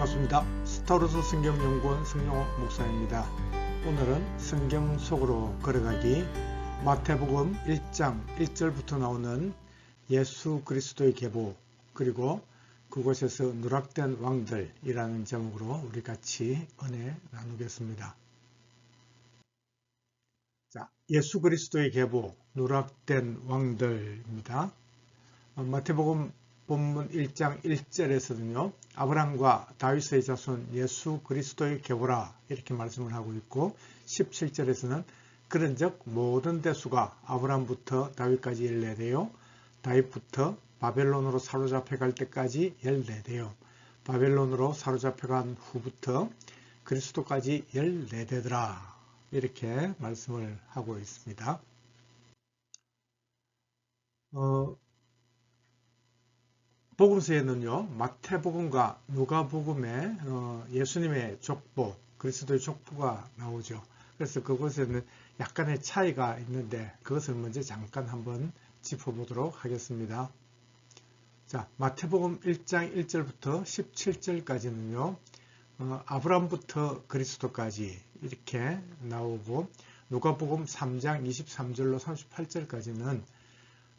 반갑습니다. 스타로스 성경연구원 성령호 목사입니다. 오늘은 성경 속으로 걸어가기 마태복음 1장 1절부터 나오는 예수 그리스도의 계보 그리고 그곳에서 누락된 왕들이라는 제목으로 우리 같이 은혜 나누겠습니다. 자, 예수 그리스도의 계보 누락된 왕들입니다. 마태복음 본문 1장 1절에서는요. 아브라함과 다윗의 자손 예수 그리스도의 계보라 이렇게 말씀을 하고 있고 17절에서는 그런즉 모든 대수가 아브라함부터 다윗까지 14대요. 다윗부터 바벨론으로 사로잡혀 갈 때까지 14대요. 바벨론으로 사로잡혀 간 후부터 그리스도까지 14대더라 이렇게 말씀을 하고 있습니다. 복음서에는요. 마태복음과 누가복음에 예수님의 족보, 그리스도의 족보가 나오죠. 그래서 그것에는 약간의 차이가 있는데 그것을 먼저 잠깐 한번 짚어보도록 하겠습니다. 자, 마태복음 1장 1절부터 17절까지는요. 아브라함부터 그리스도까지 이렇게 나오고 누가복음 3장 23절로 38절까지는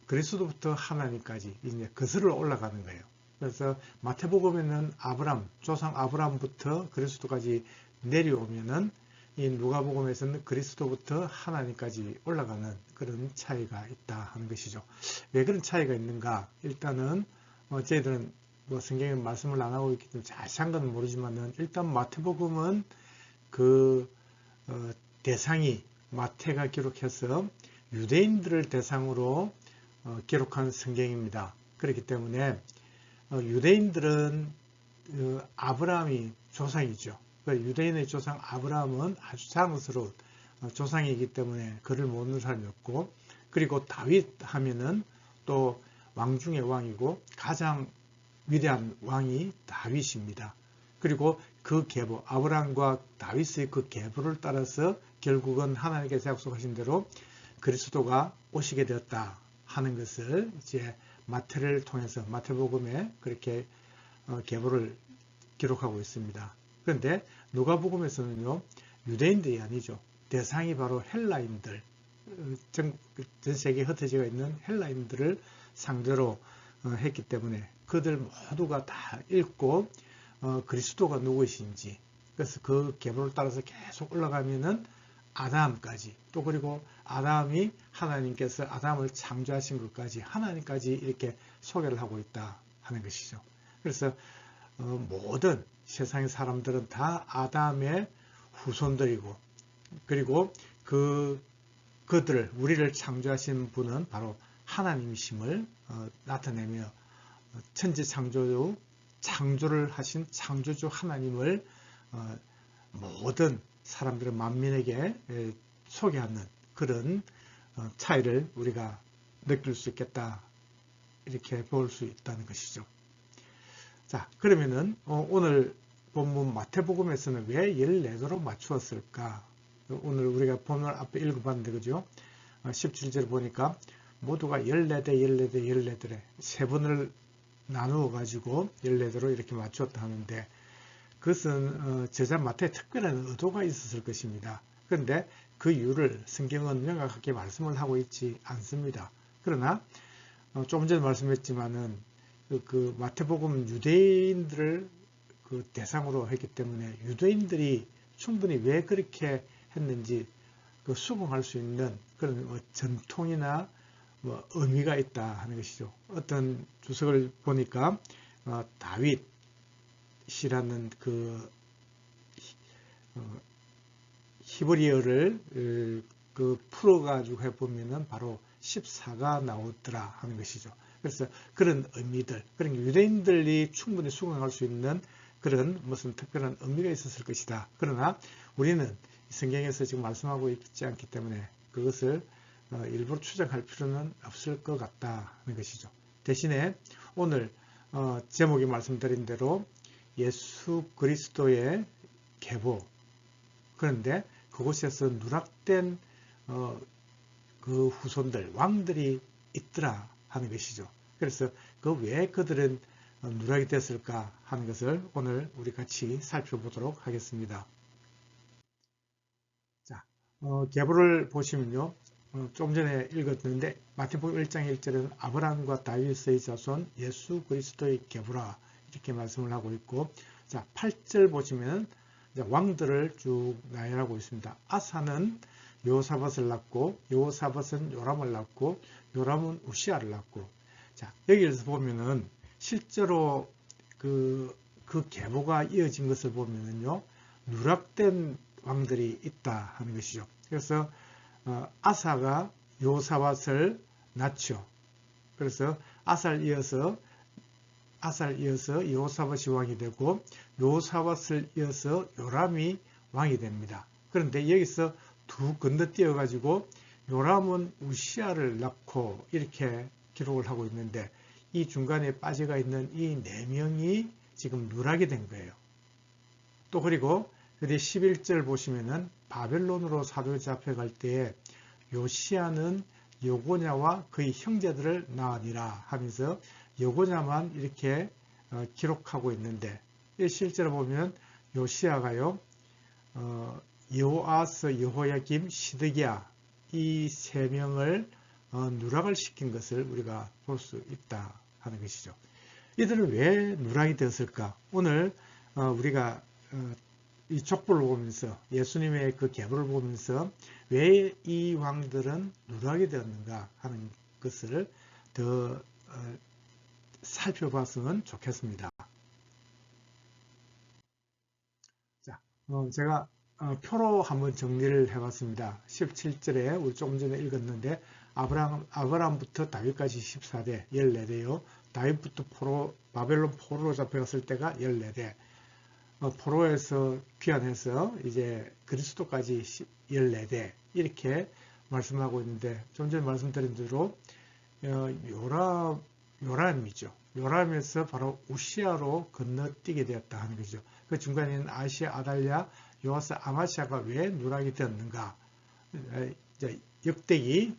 그리스도부터 하나님까지 이제 거슬러 올라가는 거예요. 그래서 마태복음에는 아브람, 조상 아브람부터 그리스도까지 내려오면은 이 누가복음에서는 그리스도부터 하나님까지 올라가는 그런 차이가 있다 하는 것이죠. 왜 그런 차이가 있는가? 일단은 저희들은 성경에 말씀을 안 하고 있기 때문에 자세한 건 모르지만은 일단 마태복음은 그 대상이 마태가 기록해서 유대인들을 대상으로 기록한 성경입니다. 그렇기 때문에 유대인들은 아브라함이 조상이죠. 유대인의 조상 아브라함은 아주 자랑스러운 조상이기 때문에 그를 모르는 사람이 없고, 그리고 다윗 하면은 또 왕 중의 왕이고 가장 위대한 왕이 다윗입니다. 그리고 그 계보, 아브라함과 다윗의 그 계보를 따라서 결국은 하나님께서 약속하신 대로 그리스도가 오시게 되었다 하는 것을 이제 마태를 통해서 마태복음에 그렇게 계보를 기록하고 있습니다. 그런데 누가복음에서는요. 유대인들이 아니죠. 대상이 바로 헬라인들, 전 세계에 흩어져 있는 헬라인들을 상대로 했기 때문에 그들 모두가 다 읽고 그리스도가 누구이신지, 그래서 그 계보를 따라서 계속 올라가면은 아담까지, 또 그리고 아담이 하나님께서 아담을 창조하신 것까지 하나님까지 이렇게 소개를 하고 있다 하는 것이죠. 그래서 모든 세상의 사람들은 다 아담의 후손들이고, 그리고 그들을, 우리를 창조하신 분은 바로 하나님이심을 나타내며 천지 창조를 하신 창조주 하나님을 모든 사람들은 만민에게 소개하는 그런 차이를 우리가 느낄 수 있겠다 이렇게 볼 수 있다는 것이죠. 자, 그러면은 오늘 본문 마태복음에서는 왜 14도로 맞추었을까? 오늘 우리가 본문 앞에 읽어봤는데 그죠? 17절 보니까 모두가 14대 세 번을 나누어 가지고 14도로 이렇게 맞추었다 하는데, 그것은 저자 마태에 특별한 의도가 있었을 것입니다. 그런데 그 이유를 성경은 명확하게 말씀을 하고 있지 않습니다. 그러나 조금 전에 말씀했지만은 그 마태복음 유대인들을 그 대상으로 했기 때문에 유대인들이 충분히 왜 그렇게 했는지 그 수긍할 수 있는 그런 전통이나 의미가 있다 하는 것이죠. 어떤 주석을 보니까 다윗이라는 그 히브리어를 그 풀어가지고 해보면은 바로 14가 나오더라 하는 것이죠. 그래서 그런 의미들, 그러니까 유대인들이 충분히 수긍할 수 있는 그런 무슨 특별한 의미가 있었을 것이다. 그러나 우리는 성경에서 지금 말씀하고 있지 않기 때문에 그것을 일부러 추정할 필요는 없을 것 같다 하는 것이죠. 대신에 오늘 제목이 말씀드린 대로 예수 그리스도의 계보, 그런데 그곳에서 누락된 그 후손들, 왕들이 있더라 하는 것이죠. 그래서 그 왜 그들은 누락이 됐을까 하는 것을 오늘 우리 같이 살펴보도록 하겠습니다. 자, 계보를 보시면요. 좀 전에 읽었는데 마태복음 1장 1절에는 아브라함과 다윗의 자손 예수 그리스도의 계보라 이렇게 말씀을 하고 있고, 자 8절 보시면 왕들을 쭉 나열하고 있습니다. 아사는 요사밧을 낳고 요사밧은 요람을 낳고 요람은 우시아를 낳고, 자 여기에서 보면은 실제로 그 계보가 이어진 것을 보면은요 누락된 왕들이 있다 하는 것이죠. 그래서 아사가 요사밧을 낳죠. 그래서 아사를 이어서 요사밧이 왕이 되고 요사밧을 이어서 요람이 왕이 됩니다. 그런데 여기서 두 건너뛰어 가지고 요람은 우시아를 낳고 이렇게 기록을 하고 있는데, 이 중간에 빠져가 있는 이 네 명이 지금 누락이 된 거예요. 또 그리고 11절 보시면은 바벨론으로 사도에 잡혀갈 때에 요시아는 여고냐와 그의 형제들을 낳으니라 하면서 여고냐만 이렇게 기록하고 있는데, 실제로 보면 요시아가요 여호아스, 여호야김, 시드기야 이 세 명을 누락을 시킨 것을 우리가 볼 수 있다 하는 것이죠. 이들은 왜 누락이 되었을까? 오늘 우리가 이 족보를 보면서 예수님의 그 계보를 보면서 왜 이 왕들은 누락이 되었는가 하는 것을 더 살펴봤으면 좋겠습니다. 자, 제가 표로 한번 정리를 해봤습니다. 17절에 우리 조금 전에 읽었는데 아브라함부터 다윗까지 14대 14대요. 다윗부터 바벨론 포로로 잡혀갔을 때가 14대, 포로에서 귀환해서 이제 그리스도까지 14대 이렇게 말씀하고 있는데, 좀 전에 말씀드린 대로 요람이죠. 요람에서 바로 우시아로 건너뛰게 되었다 하는 것이죠. 그 중간에 있는 아시아, 아달랴, 요아스, 아마시아가 왜 누락이 되었는가? 역대기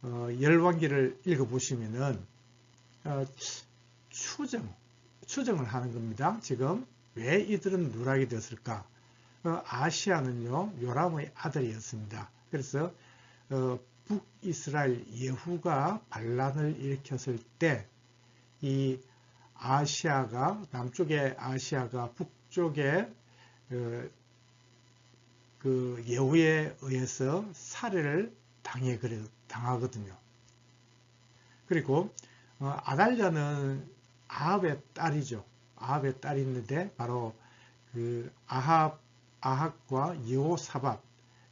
열왕기를 읽어보시면은 추정을 하는 겁니다. 지금 왜 이들은 누락이 되었을까? 아시아는요 요람의 아들이었습니다. 그래서 북이스라엘 예후가 반란을 일으켰을 때 이 아시아가 남쪽의 아시아가 북쪽의 그 예후에 의해서 살해를 당하거든요. 그리고 아달랴는 아합의 딸이죠. 아합의 딸이 있는데 바로 그 아합과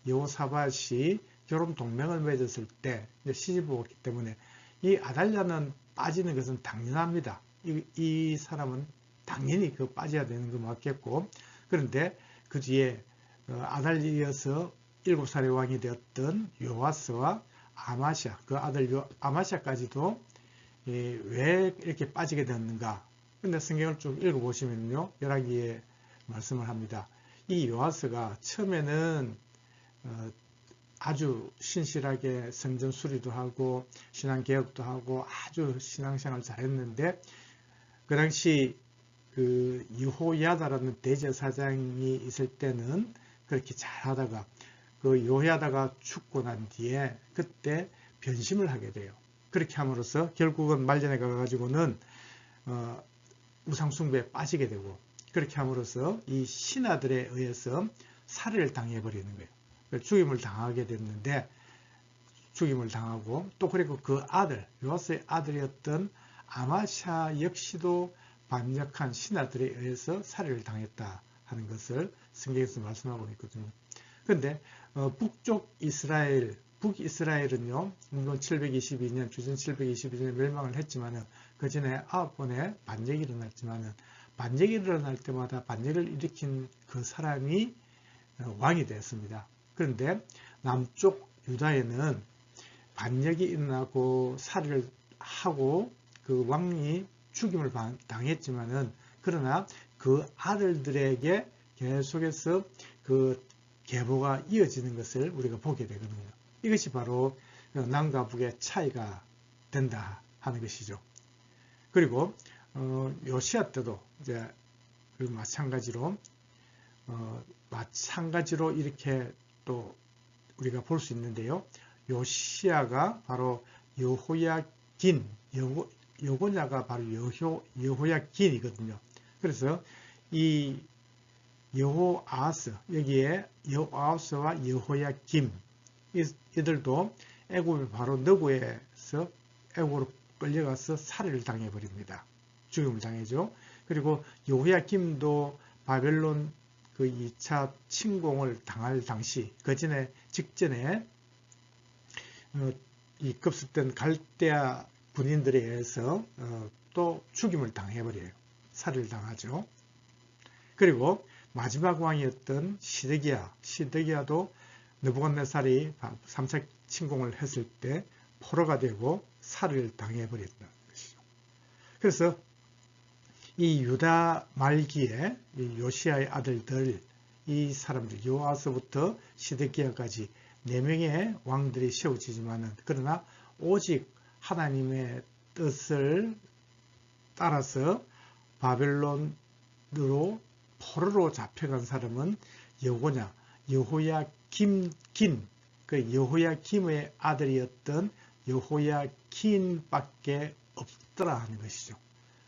여호사밧이 결혼 동맹을 맺었을 때 시집을 왔기 때문에 이 아달랴는 빠지는 것은 당연합니다. 이 사람은 당연히 빠져야 되는 거 맞겠고, 그런데 그 뒤에 아달리아서 7살의 왕이 되었던 요아스와 아마시아, 그 아들 아마시아까지도 왜 이렇게 빠지게 되었는가? 근데 성경을 좀 읽어보시면요, 열왕기에 말씀을 합니다. 이 요아스가 처음에는 아주 신실하게 성전 수리도 하고 신앙개혁도 하고 아주 신앙생활 잘했는데, 그 당시 그 여호야다라는 대제사장이 있을 때는 그렇게 잘하다가 그 여호야다가 죽고 난 뒤에 그때 변심을 하게 돼요. 그렇게 함으로써 결국은 말년에 가가지고는 우상숭배에 빠지게 되고, 그렇게 함으로써 이 신하들에 의해서 살해를 당해버리는 거예요. 죽임을 당하게 됐는데, 죽임을 당하고, 또 그리고 그 아들, 요아스의 아들이었던 아마샤 역시도 반역한 신하들에 의해서 살해를 당했다 하는 것을 성경에서 말씀하고 있거든요. 그런데 북이스라엘은요, 물론 722년, 주전 722년에 멸망을 했지만은 그 전에 9번의 반역이 일어났지만은, 반역이 일어날 때마다 반역을 일으킨 그 사람이 왕이 됐습니다. 그런데 남쪽 유다에는 반역이 일어나고 살해를 하고 그 왕이 죽임을 당했지만은, 그러나 그 아들들에게 계속해서 그 계보가 이어지는 것을 우리가 보게 되거든요. 이것이 바로 남과 북의 차이가 된다 하는 것이죠. 그리고 요시야 때도 이제 그 마찬가지로 이렇게 또 우리가 볼 수 있는데요. 요시야가 바로 여호야긴, 여고냐가 바로 여호야긴이거든요. 그래서 이 여호아하스, 여기에 여호아하스와 여호야김, 이들도 애굽의 바로 너구에서 애굽으로 끌려가서 살해를 당해버립니다. 죽임을 당해죠. 그리고 여호야김도 바벨론 그 2차 침공을 당할 당시, 직전에 이 급습된 갈대아 군인들에 의해서 또 죽임을 당해버려요. 살해를 당하죠. 그리고 마지막 왕이었던 시드기야도 느부갓네살이 3차 침공을 했을 때 포로가 되고 살해를 당해버렸다는 것이죠. 그래서 이 유다 말기에 이 요시야의 아들들, 이 사람들, 요아스부터 시드기야까지 4명의 왕들이 세워지지만은, 그러나 오직 하나님의 뜻을 따라서 바벨론으로 포로로 잡혀간 사람은 여호야김, 그 여호야김의 아들이었던 여호야긴밖에 없더라 하는 것이죠.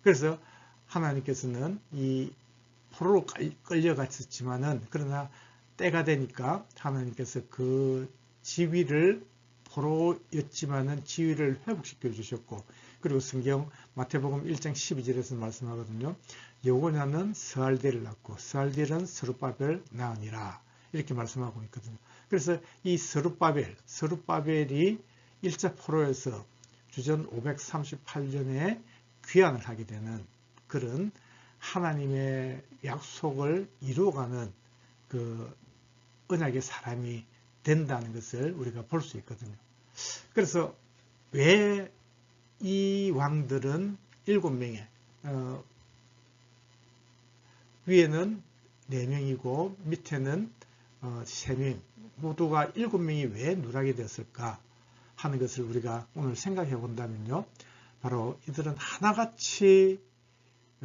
그래서 하나님께서는 이 포로로 끌려갔었지만은, 그러나 때가 되니까 하나님께서 그 지위를, 포로였지만은 지위를 회복시켜 주셨고, 그리고 성경 마태복음 1장 12절에서 말씀하거든요. 여고냐는 스알디엘을 낳고 스알디엘은 스룹바벨 낳으니라, 이렇게 말씀하고 있거든요. 그래서 이 스룹바벨이 1차 포로에서 주전 538년에 귀환을 하게 되는 그런 하나님의 약속을 이루어가는 그 언약의 사람이 된다는 것을 우리가 볼 수 있거든요. 그래서 왜 이 왕들은 7명에, 위에는 4명이고 밑에는 3명, 모두가 7명이 왜 누락이 됐을까 하는 것을 우리가 오늘 생각해 본다면요. 바로 이들은 하나같이,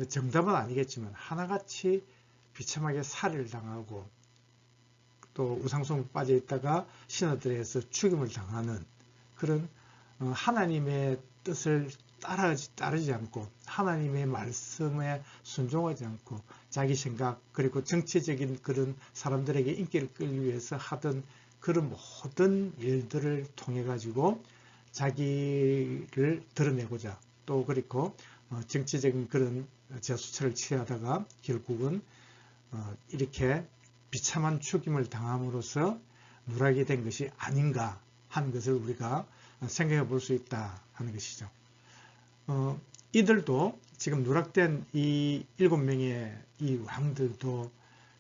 정답은 아니겠지만 하나같이 비참하게 살해를 당하고 또 우상숭배에 빠져 있다가 신하들에 의해서 죽임을 당하는 그런 하나님의 뜻을 따르지 않고 하나님의 말씀에 순종하지 않고 자기 생각, 그리고 정치적인 그런 사람들에게 인기를 끌기 위해서 하던 그런 모든 일들을 통해 가지고 자기를 드러내고자, 또 그리고 정치적인 그런 재수처를 취하다가 결국은 이렇게 비참한 죽임을 당함으로써 누락이 된 것이 아닌가 하는 것을 우리가 생각해 볼 수 있다 하는 것이죠. 이들도 지금 누락된 이 7명의 이 왕들도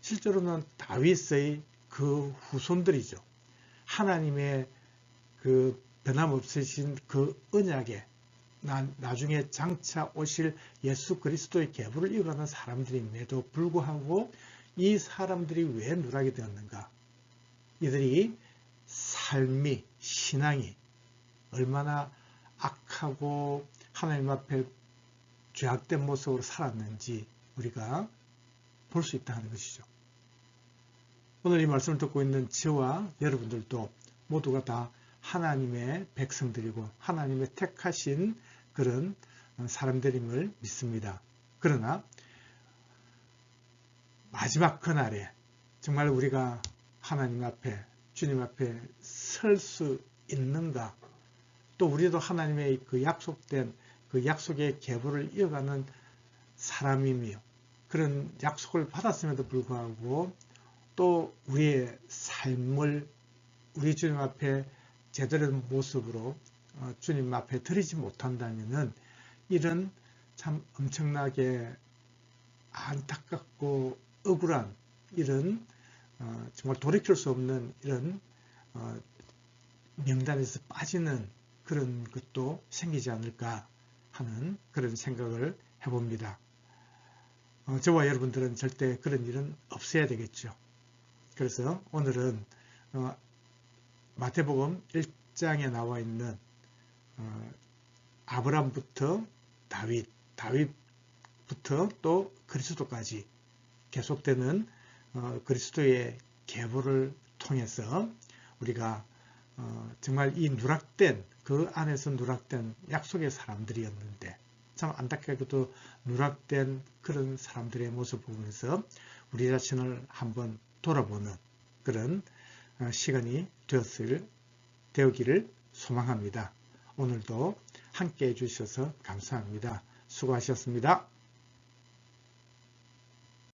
실제로는 다윗의 그 후손들이죠. 하나님의 그 변함없으신 그 언약에 나중에 장차 오실 예수 그리스도의 계보를 이어가는 사람들임에도 불구하고 이 사람들이 왜 누락이 되었는가? 이들이 삶이, 신앙이 얼마나 악하고 하나님 앞에 죄악된 모습으로 살았는지 우리가 볼 수 있다는 것이죠. 오늘 이 말씀을 듣고 있는 저와 여러분들도 모두가 다 하나님의 백성들이고 하나님의 택하신 그런 사람들임을 믿습니다. 그러나 마지막 그날에 정말 우리가 하나님 앞에, 주님 앞에 설 수 있는가? 또 우리도 하나님의 그 약속된 그 약속의 계보를 이어가는 사람이며 그런 약속을 받았음에도 불구하고 또 우리의 삶을 우리 주님 앞에 제대로 된 모습으로 주님 앞에 드리지 못한다면은 이런 참 엄청나게 안타깝고 억울한 이런 정말 돌이킬 수 없는 이런 명단에서 빠지는 그런 것도 생기지 않을까 하는 그런 생각을 해봅니다. 저와 여러분들은 절대 그런 일은 없어야 되겠죠. 그래서 오늘은 마태복음 1장에 나와 있는 아브람부터 다윗 부터 또 그리스도까지 계속되는 그리스도의 계보를 통해서 우리가 정말 이 누락된 그 안에서 누락된 약속의 사람들이었는데 참 안타깝게도 누락된 그런 사람들의 모습을 보면서 우리 자신을 한번 돌아보는 그런 시간이 되었기를 소망합니다. 오늘도 함께 해주셔서 감사합니다. 수고하셨습니다.